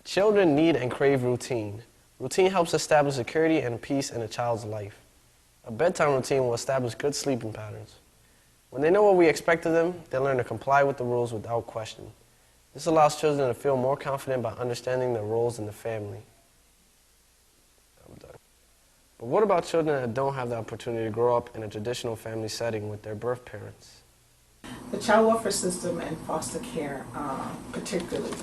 Children need and crave routine. Routine helps establish security and peace in a child's life. A bedtime routine will establish good sleeping patterns. When they know what we expect of them, they learn to comply with the rules without question. This allows children to feel more confident by understanding their roles in the family. I'm done. But what about children that don't have the opportunity to grow up in a traditional family setting with their birth parents? The child welfare system and foster care particularly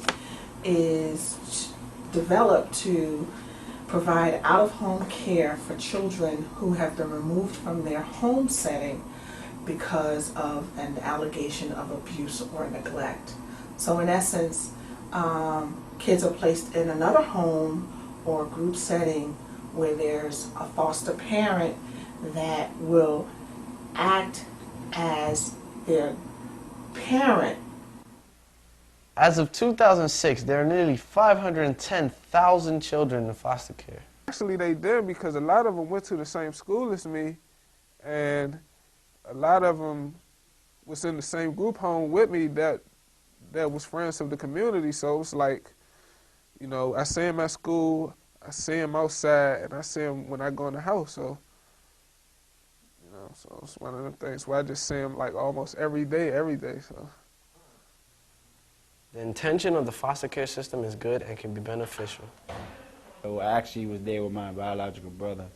is developed to provide out-of-home care for children who have been removed from their home setting because of an allegation of abuse or neglect. So in essence, kids are placed in another home or group setting where there's a foster parent that will act as their parent. As of 2006, there are nearly 510,000 children in foster care. Actually, they did, because a lot of them went to the same school as me, and a lot of them was in the same group home with me that was friends of the community. So it was like, you know, I see them at school, I see them outside, and I see them when I go in the house. So, you know, so it's one of them things where I just see them like almost every day. So. The intention of the foster care system is good and can be beneficial. So I actually was there with my biological brother,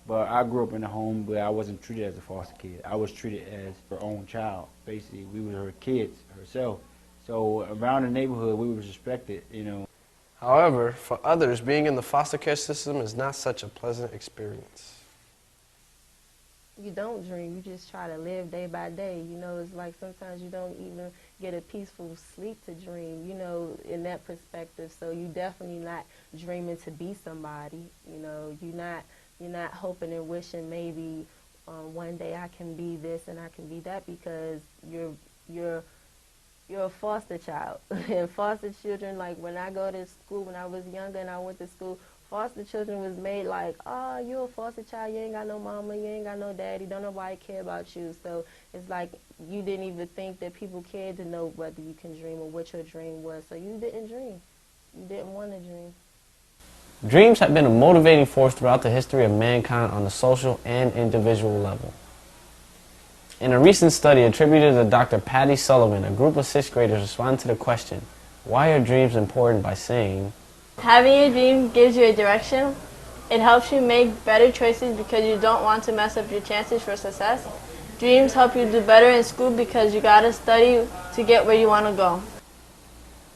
but I grew up in a home where I wasn't treated as a foster kid. I was treated as her own child. Basically, we were her kids, herself. So around the neighborhood, we was respected, you know. However, for others, being in the foster care system is not such a pleasant experience. You don't dream, you just try to live day by day. You know, it's like sometimes you don't even get a peaceful sleep to dream, you know, in that perspective. So you definitely not dreaming to be somebody, you know. You're not hoping and wishing maybe one day I can be this and I can be that, because you're a foster child. And foster children, like when I go to school, when I was younger and I went to school, foster children was made like, oh, you're a foster child, you ain't got no mama, you ain't got no daddy, don't nobody care about you. So it's like you didn't even think that people cared to know whether you can dream or what your dream was. So you didn't dream. You didn't want to dream. Dreams have been a motivating force throughout the history of mankind on the social and individual level. In a recent study attributed to Dr. Patty Sullivan, a group of 6th graders responded to the question, why are dreams important, by saying, having a dream gives you a direction. It helps you make better choices because you don't want to mess up your chances for success. Dreams help you do better in school because you gotta study to get where you want to go.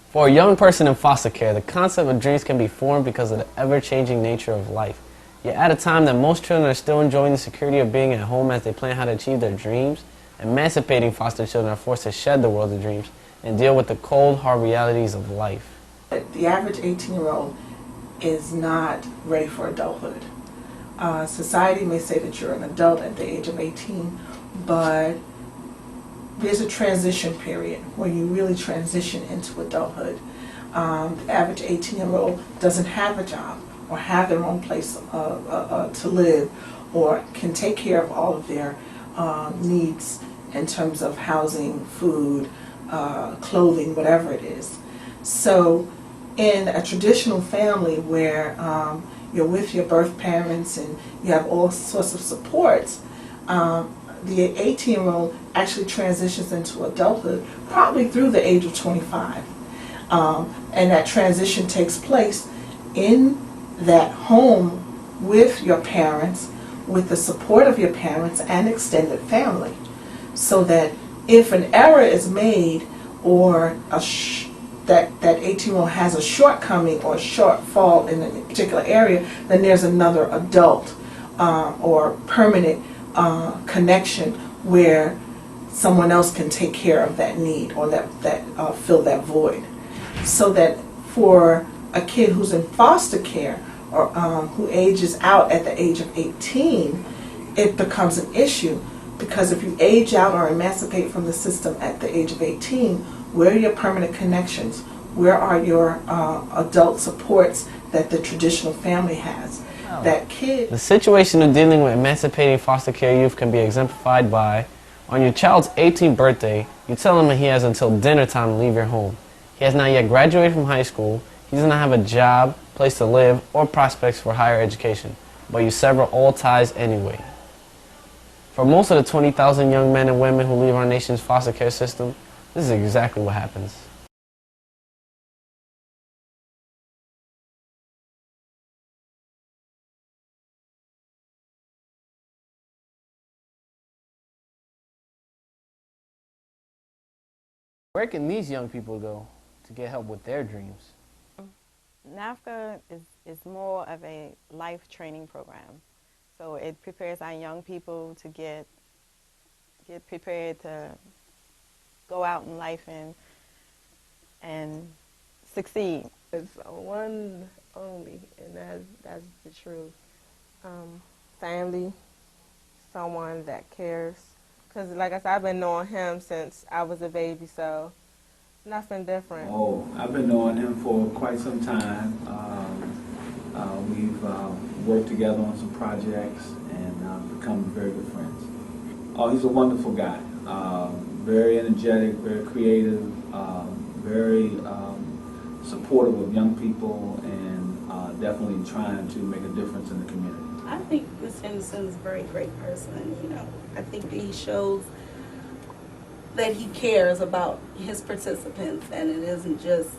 For a young person in foster care, the concept of dreams can be formed because of the ever-changing nature of life. Yet at a time that most children are still enjoying the security of being at home as they plan how to achieve their dreams, emancipating foster children are forced to shed the world of dreams and deal with the cold, hard realities of life. The average 18-year-old is not ready for adulthood. Society may say that you're an adult at the age of 18, but there's a transition period where you really transition into adulthood. The average 18-year-old doesn't have a job or have their own place to live, or can take care of all of their needs in terms of housing, food, clothing, whatever it is. So in a traditional family where you're with your birth parents and you have all sorts of supports, the 18-year-old actually transitions into adulthood probably through the age of 25. And that transition takes place in that home with your parents, with the support of your parents and extended family, so that if an error is made or that 18-year-old has a shortcoming or a shortfall in a particular area, then there's another adult or permanent connection where someone else can take care of that need or fill that void. So that for a kid who's in foster care or who ages out at the age of 18, it becomes an issue, because if you age out or emancipate from the system at the age of 18, where are your permanent connections? Where are your adult supports that the traditional family has? That kid. The situation of dealing with emancipating foster care youth can be exemplified by, on your child's 18th birthday, you tell him that he has until dinner time to leave your home. He has not yet graduated from high school, He does not have a job, place to live, or prospects for higher education, but you sever all ties anyway. For most of the 20,000 young men and women who leave our nation's foster care system, this is exactly what happens. Where can these young people go to get help with their dreams? NAFFCCA is more of a life training program. So it prepares our young people to get prepared to go out in life and succeed. It's one only, and that's the truth. Family, someone that cares. Because like I said, I've been knowing him since I was a baby, so nothing different. Oh, I've been knowing him for quite some time. We've worked together on some projects and become very good friends. Oh, he's a wonderful guy. Very energetic, very creative, very supportive of young people, and definitely trying to make a difference in the community. I think Ms. Henderson is a very great person. You know, I think that he shows that he cares about his participants, and it isn't just,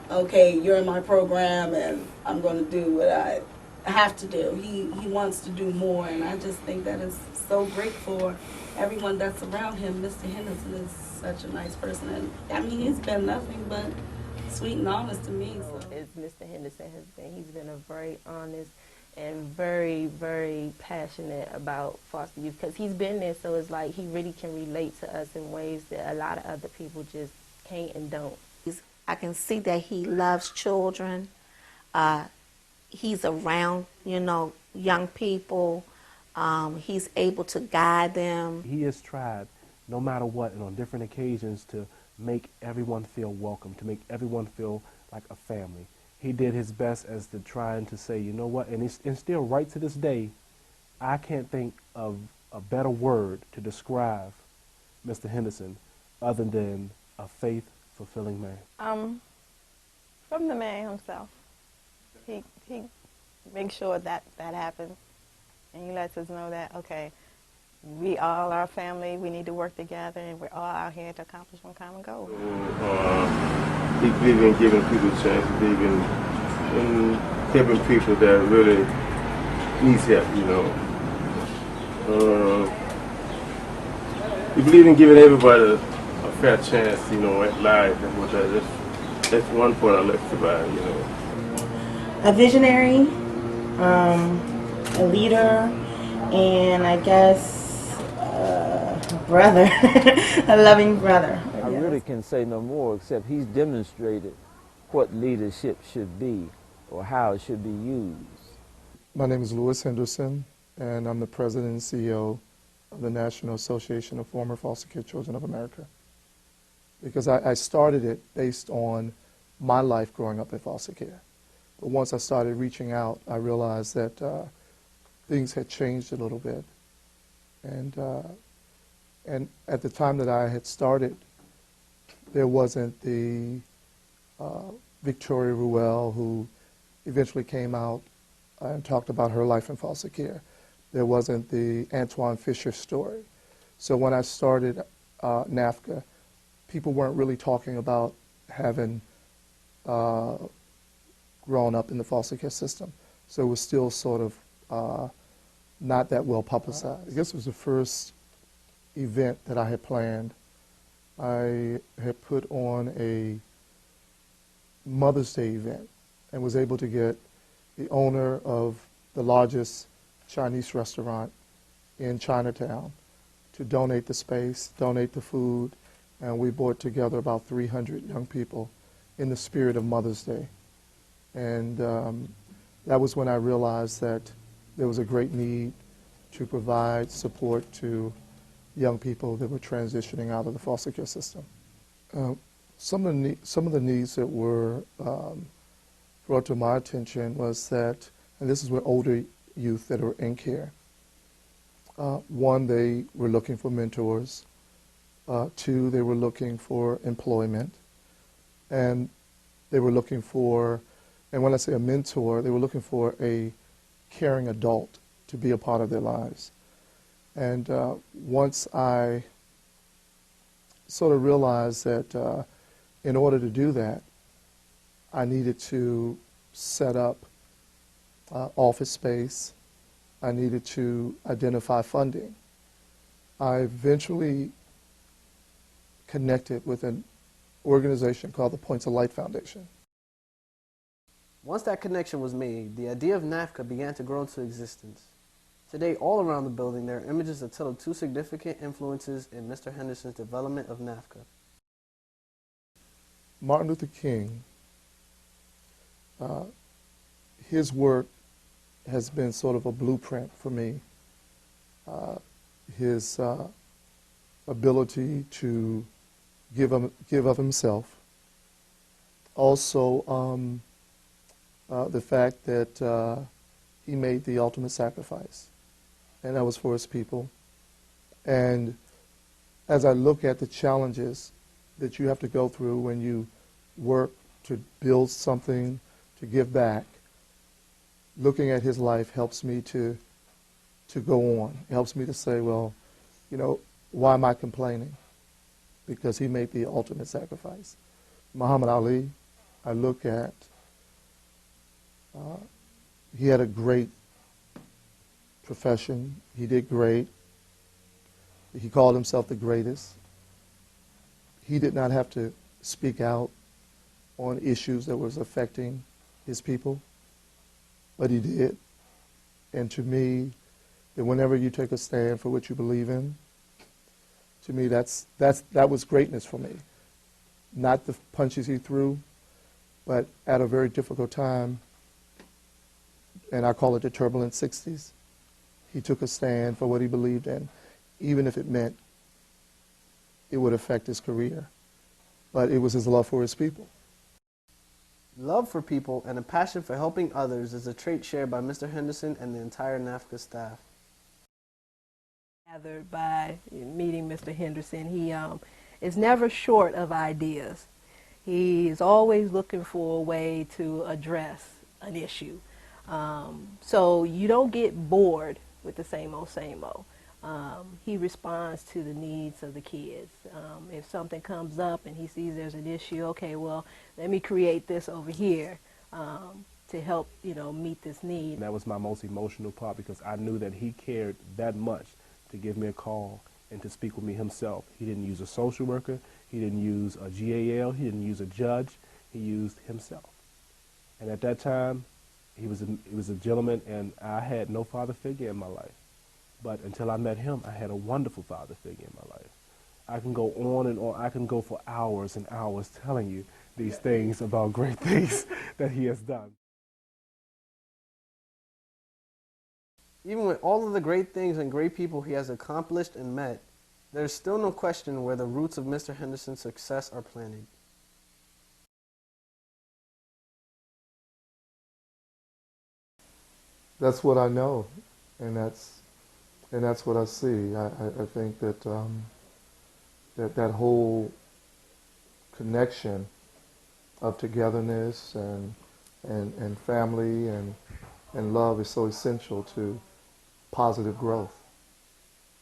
okay, you're in my program and I'm going to do what I have to do. He wants to do more, and I just think that is so great for everyone that's around him. Mr. Henderson is such a nice person, and I mean, he's been nothing but sweet and honest to me. So. As Mr. Henderson has been, he's been a very honest and very, very passionate about foster youth, because he's been there, so it's like he really can relate to us in ways that a lot of other people just can't and don't. I can see that he loves children. He's around, young people. He's able to guide them. He has tried, no matter what, and on different occasions, to make everyone feel welcome, to make everyone feel like a family. He did his best as to trying to say, you know what, and still right to this day, I can't think of a better word to describe Mr. Henderson other than a faith-fulfilling man. From the man himself. He makes sure that happens, and he lets us know that, okay, we all are family, we need to work together, and we're all out here to accomplish one common goal. He believes in giving people a chance, he believes in helping people that really needs help, He believes in giving everybody a fair chance, at life, and that's one point I like about it, A visionary, a leader, and I guess a brother, a loving brother. I really can say no more except he's demonstrated what leadership should be or how it should be used. My name is Louis Henderson, and I'm the president and CEO of the National Association of Former Foster Care Children of America. Because I started it based on my life growing up in foster care. But once I started reaching out, I realized that things had changed a little bit. And at the time that I had started, there wasn't the Victoria Ruel, who eventually came out and talked about her life in foster care. There wasn't the Antoine Fisher story. So when I started NAFFCCA, people weren't really talking about having grown up in the foster care system. So it was still sort of not that well publicized. I guess it was the first event that I had planned. I had put on a Mother's Day event and was able to get the owner of the largest Chinese restaurant in Chinatown to donate the space, donate the food, and we brought together about 300 young people in the spirit of Mother's Day. And that was when I realized that there was a great need to provide support to young people that were transitioning out of the foster care system. Some of the needs that were brought to my attention was that, and this is with older youth that are in care, one, they were looking for mentors. Two, they were looking for employment. And They were looking for, and when I say a mentor, they were looking for a caring adult to be a part of their lives. And once I sort of realized that in order to do that, I needed to set up office space. I needed to identify funding. I eventually connected with an organization called the Points of Light Foundation. Once that connection was made, the idea of NAFFCCA began to grow into existence. Today, all around the building, there are images that tell of two significant influences in Mr. Henderson's development of NAFFCCA. Martin Luther King, his work has been sort of a blueprint for me. His ability to give of himself. Also, the fact that he made the ultimate sacrifice, and that was for his people. And as I look at the challenges that you have to go through when you work to build something, to give back, looking at his life helps me to go on. It helps me to say, well, you know, why am I complaining? Because he made the ultimate sacrifice. Muhammad Ali, I look at, he had a great profession. He did great. He called himself the greatest. He did not have to speak out on issues that was affecting his people, but he did. And to me, that whenever you take a stand for what you believe in, to me that was greatness for me. Not the punches he threw, but at a very difficult time, and I call it the turbulent 60s, he took a stand for what he believed in, even if it meant it would affect his career. But it was his love for his people. Love for people and a passion for helping others is a trait shared by Mr. Henderson and the entire NAFFCCA staff. Gathered by meeting Mr. Henderson, he is never short of ideas. He is always looking for a way to address an issue. So you don't get bored with the same old, same old. He responds to the needs of the kids. If something comes up and he sees there's an issue, okay, well, let me create this over here to help, meet this need. That was my most emotional part because I knew that he cared that much to give me a call and to speak with me himself. He didn't use a social worker. He didn't use a GAL. He didn't use a judge. He used himself. And at that time, he was a gentleman, and I had no father figure in my life. But until I met him, I had a wonderful father figure in my life. I can go on and on. I can go for hours and hours telling you these things about great things that he has done. Even with all of the great things and great people he has accomplished and met, there is still no question where the roots of Mr. Henderson's success are planted. That's what I know, and that's what I see. I think that that whole connection of togetherness and family and love is so essential to positive growth.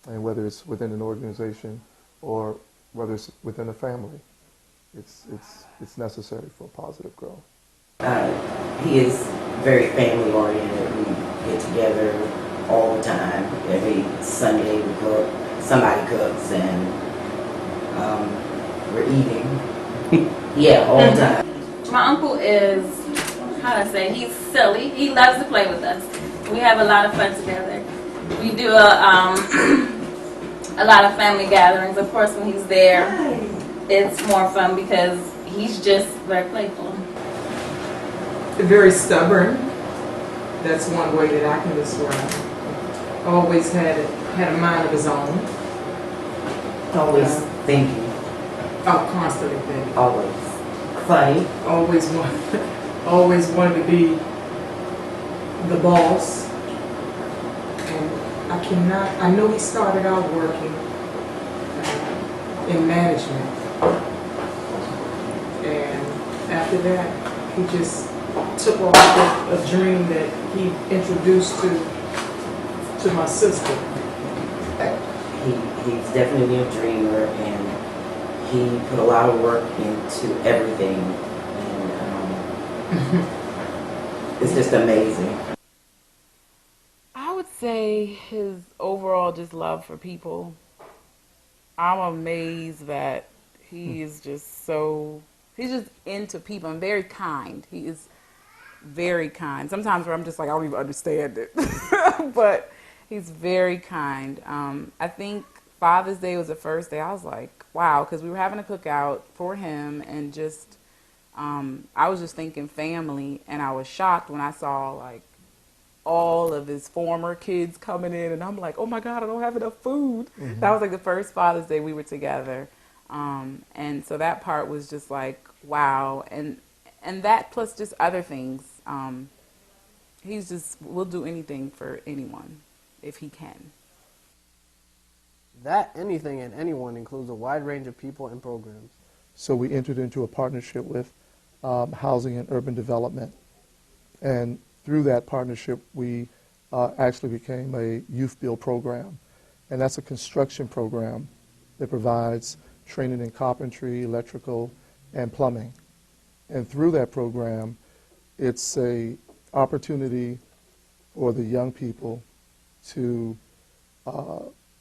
And whether it's within an organization or whether it's within a family, it's necessary for positive growth. He is very family oriented. We get together all the time. Every Sunday we cook, somebody cooks, and we're eating. Yeah, all the time. My uncle is, how do I say, he's silly. He loves to play with us. We have a lot of fun together. We do a lot of family gatherings. Of course, when he's there, it's more fun because he's just very playful. Very stubborn. That's one way that I can describe. Always had a mind of his own. Always thinking. Oh, constantly thinking. Always. Funny. Always wanted to be the boss. And I know he started out working in management. And after after that, he just took off with a dream that he introduced to my sister. He's definitely a dreamer, and he put a lot of work into everything, and it's just amazing. I would say his overall just love for people. I'm amazed that he is just so, he's just into people and very kind. He is very kind. Sometimes where I'm just like, I don't even understand it. But he's very kind. I think Father's Day was the first day I was like, wow, because we were having a cookout for him, and just, I was just thinking family, and I was shocked when I saw like all of his former kids coming in, and I'm like, oh my God, I don't have enough food. Mhm. That was like the first Father's Day we were together. And so that part was just like, wow. And that plus just other things. He's just, will do anything for anyone if he can. That anything and anyone includes a wide range of people and programs. So we entered into a partnership with Housing and Urban Development. And through that partnership, we actually became a youth build program. And that's a construction program that provides training in carpentry, electrical, and plumbing. And through that program, it's a opportunity for the young people to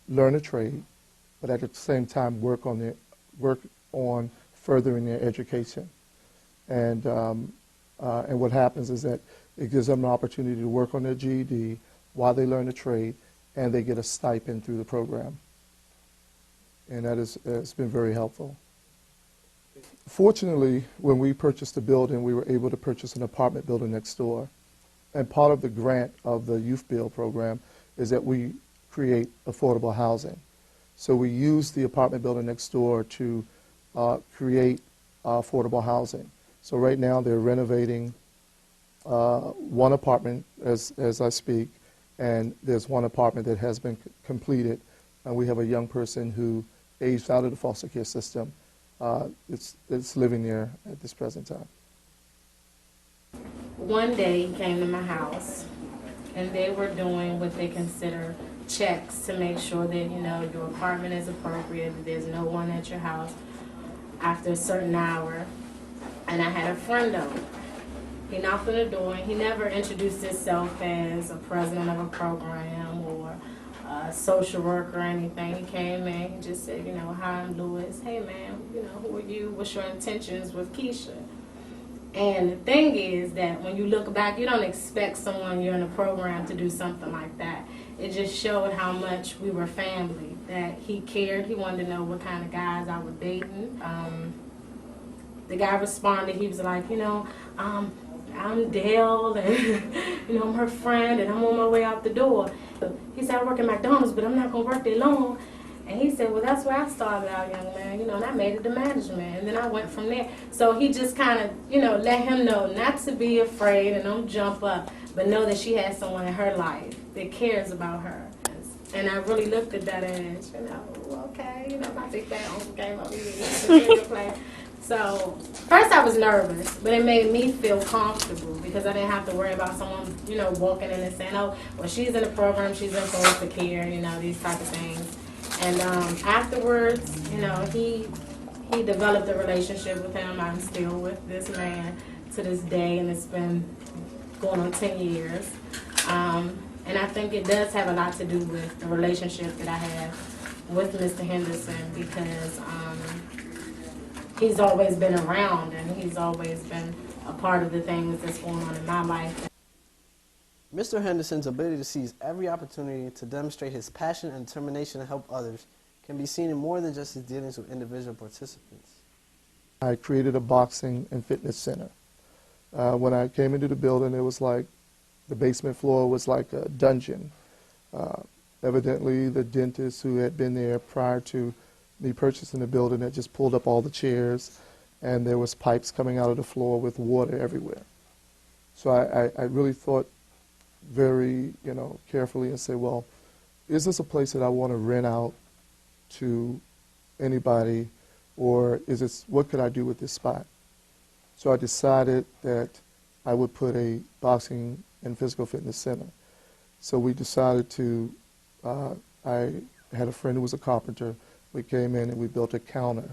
learn a trade, but at the same time work on furthering their education. And what happens is that it gives them an opportunity to work on their GED while they learn a trade, and they get a stipend through the program. And that has been very helpful. Fortunately, when we purchased the building, we were able to purchase an apartment building next door. And part of the grant of the Youth Build program is that we create affordable housing. So we use the apartment building next door to create affordable housing. So right now they're renovating one apartment as I speak, and there's one apartment that has been completed, and we have a young person who aged out of the foster care system. It's living there at this present time. One day he came to my house, and they were doing what they consider checks to make sure that, you know, your apartment is appropriate, that there's no one at your house after a certain hour. And I had a friend over. He knocked on the door, and he never introduced himself as a president of a program or a social worker or anything. He came in, he just said, you know, hi, I'm Louis. Hey, man, you know, who are you? What's your intentions with Keisha? And the thing is that when you look back, you don't expect someone you're in a program to do something like that. It just showed how much we were family, that he cared. He wanted to know what kind of guys I was dating. The guy responded, he was like, you know, I'm Dale, and you know, I'm her friend, and I'm on my way out the door. He said, I work at McDonald's, but I'm not going to work there long. And he said, well, that's where I started out, young man, you know, and I made it to management, and then I went from there. So he just kind of, you know, let him know not to be afraid and don't jump up, but know that she has someone in her life that cares about her. And I really looked at that as, you know, okay, you know, my big bad uncle came over here. So first I was nervous, but it made me feel comfortable because I didn't have to worry about someone, you know, walking in and saying, oh, well, she's in the program, she's in foster care, you know, these type of things. And afterwards, you know, he developed a relationship with him. I'm still with this man to this day, and it's been going on 10 years. And I think it does have a lot to do with the relationship that I have with Mr. Henderson because he's always been around and he's always been a part of the things that's going on in my life. Mr. Henderson's ability to seize every opportunity to demonstrate his passion and determination to help others can be seen in more than just his dealings with individual participants. I created a boxing and fitness center. When I came into the building, it was like the basement floor was like a dungeon. Evidently, the dentist who had been there prior to me purchasing the building had just pulled up all the chairs, and there was pipes coming out of the floor with water everywhere. So I really thought very, you know, carefully and say, well, is this a place that I want to rent out to anybody, or is this, what could I do with this spot? So I decided that I would put a boxing and physical fitness center. So we decided to, I had a friend who was a carpenter. We came in and we built a counter.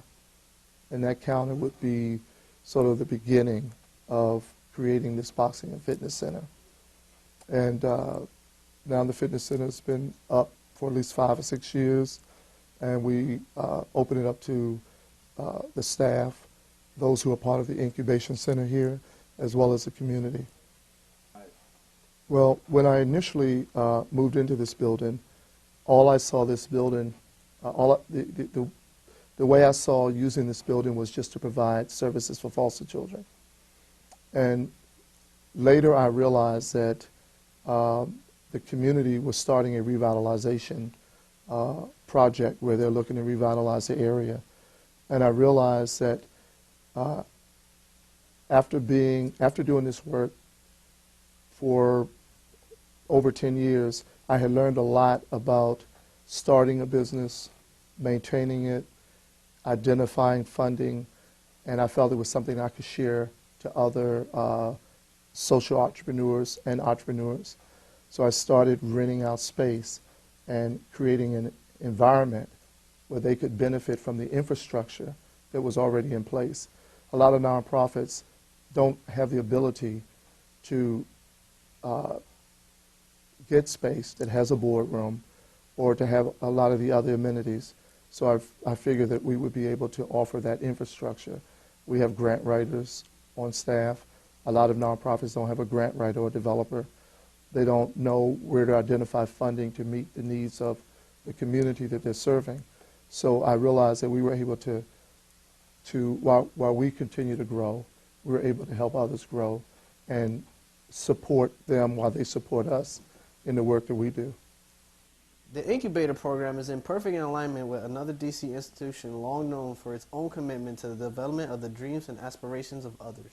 And that counter would be sort of the beginning of creating this boxing and fitness center. And now the fitness center has been up for at least 5 or 6 years. And we open it up to the staff, those who are part of the incubation center here, as well as the community. Well, when I initially moved into this building, all I saw this building, the way I saw using this building was just to provide services for foster children. And later I realized that the community was starting a revitalization project where they're looking to revitalize the area. And I realized that after doing this work for over 10 years, I had learned a lot about starting a business, maintaining it, identifying funding, and I felt it was something I could share to other social entrepreneurs and entrepreneurs. So I started renting out space and creating an environment where they could benefit from the infrastructure that was already in place. A lot of nonprofits don't have the ability to get space that has a boardroom or to have a lot of the other amenities. So I figured that we would be able to offer that infrastructure. We have grant writers on staff. A lot of nonprofits don't have a grant writer or developer. They don't know where to identify funding to meet the needs of the community that they're serving. So I realized that we were able to while we continue to grow, we were able to help others grow and support them while they support us in the work that we do. The incubator program is in perfect alignment with another DC institution long known for its own commitment to the development of the dreams and aspirations of others.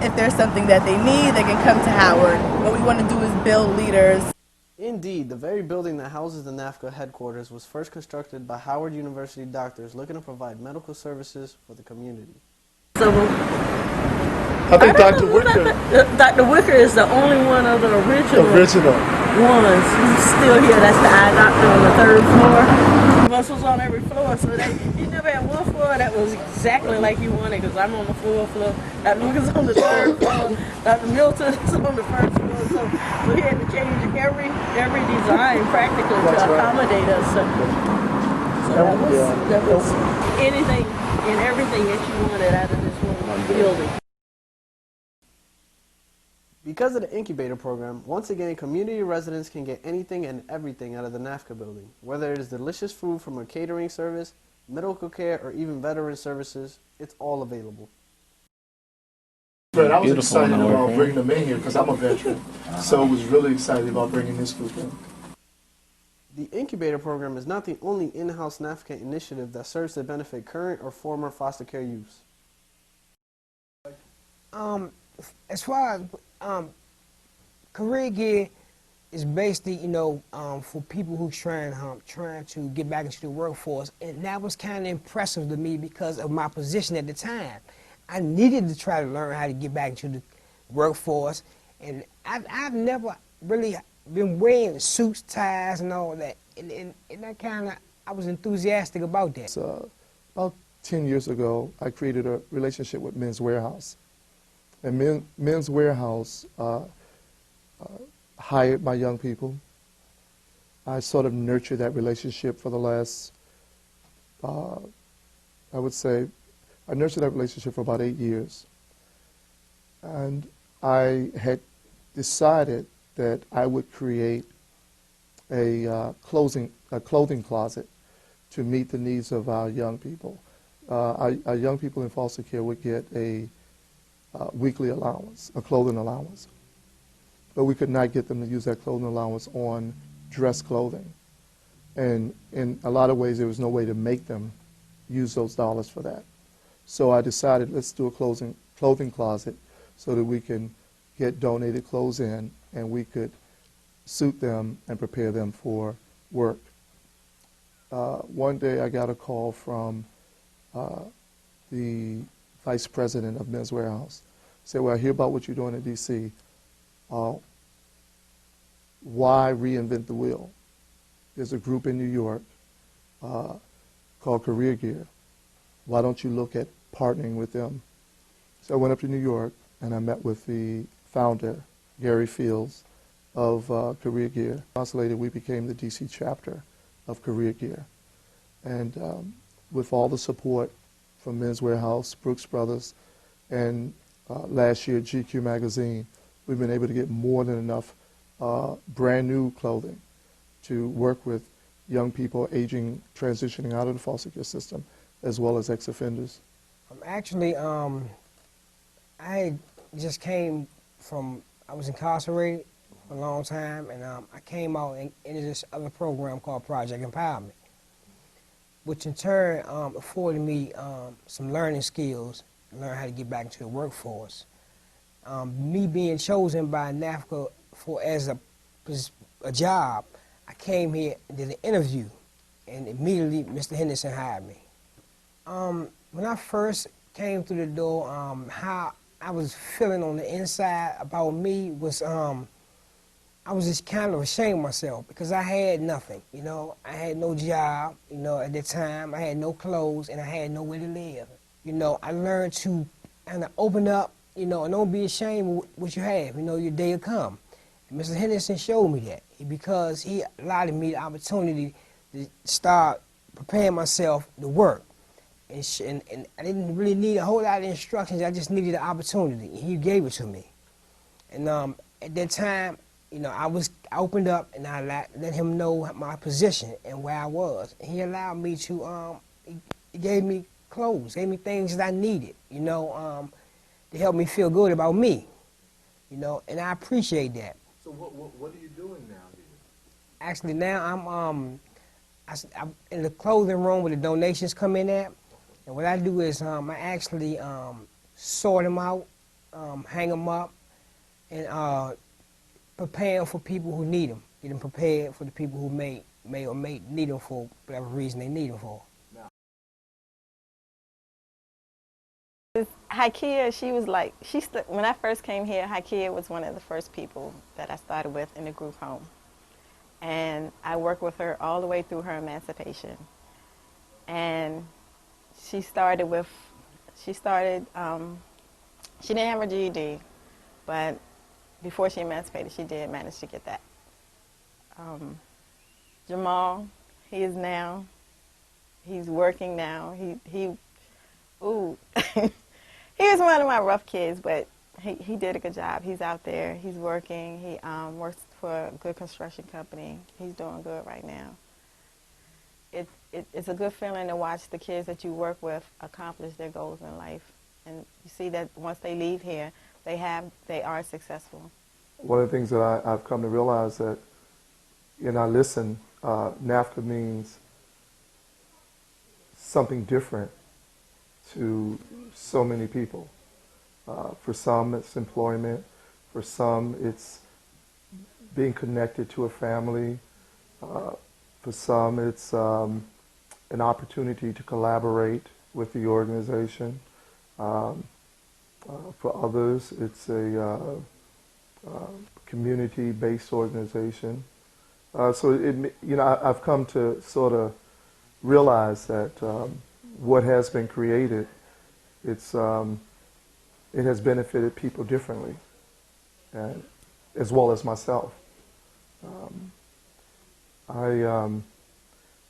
If there's something that they need, they can come to Howard. What we want to do is build leaders. Indeed, the very building that houses the NAFFCCA headquarters was first constructed by Howard University doctors looking to provide medical services for the community. So I think Dr. Wicker. Dr. Wicker is the only one of the original ones who's still here. That's the eye doctor on the 3rd floor. Muscles on every floor, so you never had one floor that was exactly like you wanted, because I'm on the 4th floor, Dr. Wicker's on the 3rd floor, Dr. Milton is on the 1st floor, so we had to change every design practically to accommodate us. So that was anything and everything that you wanted out of this one building. Because of the incubator program, once again, community residents can get anything and everything out of the NAFFCCA building, whether it is delicious food from a catering service, medical care, or even veteran services. It's all available. Fred, I was excited about bringing them in here because I'm a veteran, so I was really excited about bringing this group in. The incubator program is not the only in-house NAFFCCA initiative that serves to benefit current or former foster care youths. As far as career gear is basically, for people who trying to get back into the workforce, and that was kind of impressive to me because of my position at the time. I needed to try to learn how to get back into the workforce, and I've never really been wearing suits, ties, and all that, and that kind of, I was enthusiastic about that. About 10 years ago, I created a relationship with Men's Warehouse. And Men's Warehouse hired my young people. I sort of nurtured that relationship for the last, I would say, I nurtured that relationship for about 8 years. And I had decided that I would create a clothing closet to meet the needs of our young people. Our young people in foster care would get a weekly allowance, a clothing allowance. But we could not get them to use that clothing allowance on dress clothing. And in a lot of ways, there was no way to make them use those dollars for that. So I decided, let's do a clothing closet so that we can get donated clothes in and we could suit them and prepare them for work. One day I got a call from the vice president of Men's Warehouse. He said, well, I hear about what you're doing in D.C. Why reinvent the wheel? There's a group in New York called Career Gear. Why don't you look at partnering with them? So I went up to New York and I met with the founder, Gary Fields, of Career Gear. Months later, we became the D.C. chapter of Career Gear. And with all the support from Men's Warehouse, Brooks Brothers, and last year GQ magazine, we've been able to get more than enough brand new clothing to work with young people aging, transitioning out of the foster care system, as well as ex-offenders. Actually, I just came from, I was incarcerated for a long time, and I came out into this other program called Project Empowerment, which in turn afforded me some learning skills, learn how to get back into the workforce. Me being chosen by NAFFCCA as a job, I came here and did an interview, and immediately Mr. Henderson hired me. When I first came through the door, how I was feeling on the inside about me was, I was just kind of ashamed of myself because I had nothing, you know. I had no job, you know, at the time. I had no clothes, and I had nowhere to live. You know, I learned to kind of open up, you know, and don't be ashamed of what you have. You know, your day will come. And Mr. Henderson showed me that because he allowed me the opportunity to start preparing myself to work. And I didn't really need a whole lot of instructions. I just needed the opportunity, and he gave it to me. And at that time, you know, I opened up and I let him know my position and where I was. And he allowed me to, he gave me clothes, gave me things that I needed, you know, to help me feel good about me, you know, and I appreciate that. So what are you doing now, then? Actually, now I'm in the clothing room where the donations come in at, and what I do is I actually sort them out, hang them up, and prepare them for people who need them. Get them prepared for the people who may need them for whatever reason they need them for. Hakia, she was like, when I first came here, Hakia was one of the first people that I started with in the group home. And I worked with her all the way through her emancipation. And she didn't have her GED, but before she emancipated, she did manage to get that. Jamal, he's working now. He was one of my rough kids, but he did a good job. He's out there, he's working. He works for a good construction company. He's doing good right now. It's a good feeling to watch the kids that you work with accomplish their goals in life. And you see that once they leave here, they are successful. One of the things that I've come to realize that, and I listen, NAFFCCA means something different to so many people. For some, it's employment. For some, it's being connected to a family. For some, it's an opportunity to collaborate with the organization. For others, it's a community-based organization. So I've come to sort of realize that what has been created, it has benefited people differently, and as well as myself. And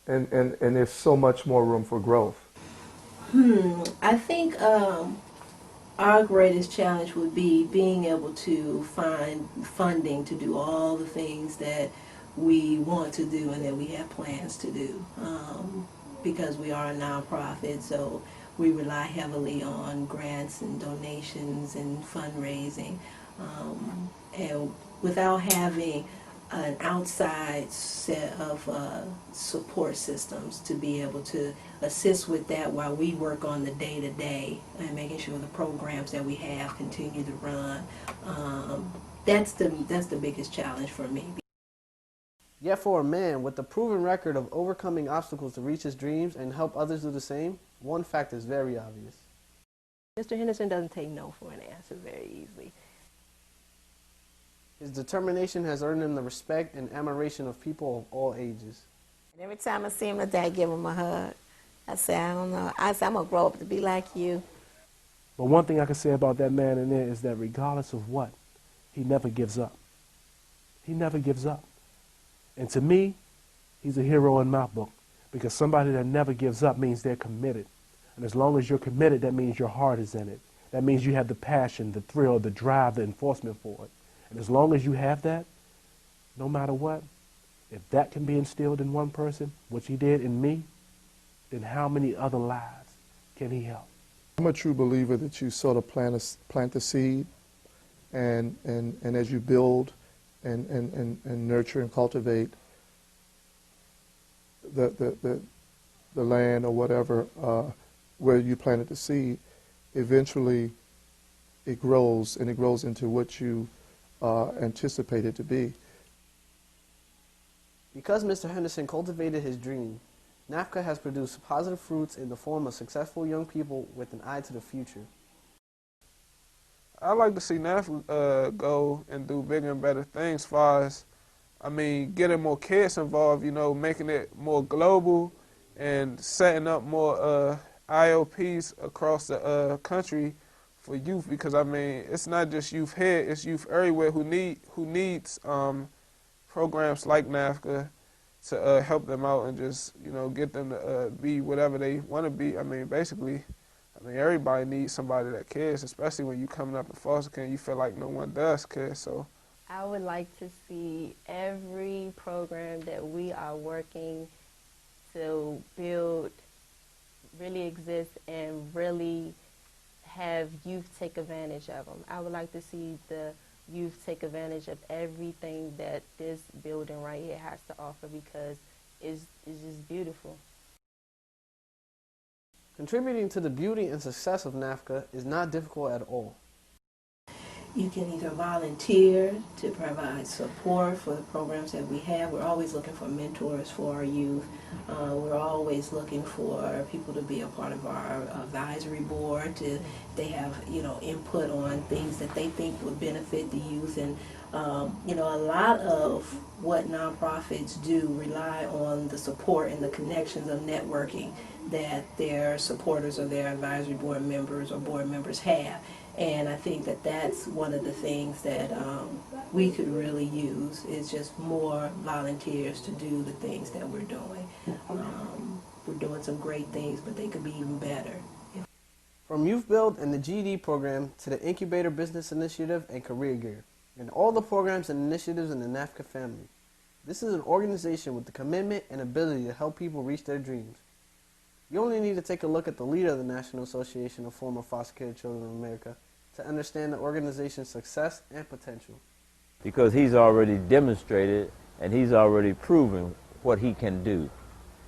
there's so much more room for growth. I think our greatest challenge would be being able to find funding to do all the things that we want to do and that we have plans to do. Because we are a nonprofit, so we rely heavily on grants and donations and fundraising. And without having an outside set of support systems to be able to assist with that while we work on the day-to-day and making sure the programs that we have continue to run, that's the biggest challenge for me. Yet for a man with the proven record of overcoming obstacles to reach his dreams and help others do the same, one fact is very obvious. Mr. Henderson doesn't take no for an answer very easily. His determination has earned him the respect and admiration of people of all ages. And every time I see him today, I give him a hug. I say, I don't know. I say, I'm going to grow up to be like you. But one thing I can say about that man in there is that regardless of what, he never gives up. He never gives up. And to me, he's a hero in my book, because somebody that never gives up means they're committed. And as long as you're committed, that means your heart is in it. That means you have the passion, the thrill, the drive, the enforcement for it. And as long as you have that, no matter what, if that can be instilled in one person, which he did in me, then how many other lives can he help? I'm a true believer that you sort of plant the seed, and as you build and nurture and cultivate the land or whatever where you planted the seed, eventually it grows, and it grows into what you anticipate it to be. Because Mr. Henderson cultivated his dream, NAFFCCA has produced positive fruits in the form of successful young people with an eye to the future. I like to see NAFFCCA go and do bigger and better things as far as, getting more kids involved, making it more global and setting up more IOPs across the country for youth, because, it's not just youth here, it's youth everywhere who needs programs like NAFFCCA to help them out and just, get them to be whatever they want to be. Basically, everybody needs somebody that cares, especially when you coming up in foster care and you feel like no one does care. So I would like to see every program that we are working to build really exist and really have youth take advantage of them. I would like to see the youth take advantage of everything that this building right here has to offer, because it's just beautiful. Contributing to the beauty and success of NAFFCCA is not difficult at all. You can either volunteer to provide support for the programs that we have. We're always looking for mentors for our youth. We're always looking for people to be a part of our advisory board. They have, input on things that they think would benefit the youth. And, a lot of what nonprofits do rely on the support and the connections of networking that their supporters or their advisory board members or board members have. And I think that that's one of the things that we could really use, is just more volunteers to do the things that we're doing. We're doing some great things, but they could be even better. From Youth Build and the GED program to the Incubator Business Initiative and Career Gear, and all the programs and initiatives in the NAFFCCA family. This is an organization with the commitment and ability to help people reach their dreams. You only need to take a look at the leader of the National Association of Former Foster Care Children of America to understand the organization's success and potential. Because he's already demonstrated and he's already proven what he can do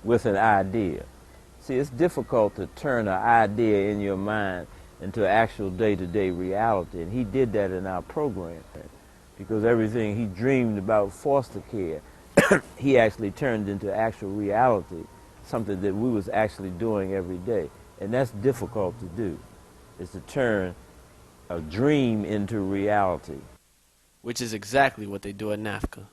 with an idea. See, it's difficult to turn an idea in your mind into actual day-to-day reality, and he did that in our program. Because everything he dreamed about foster care, he actually turned into actual reality, something that we was actually doing every day. And that's difficult to do, is to turn a dream into reality. Which is exactly what they do at NAFFCCA.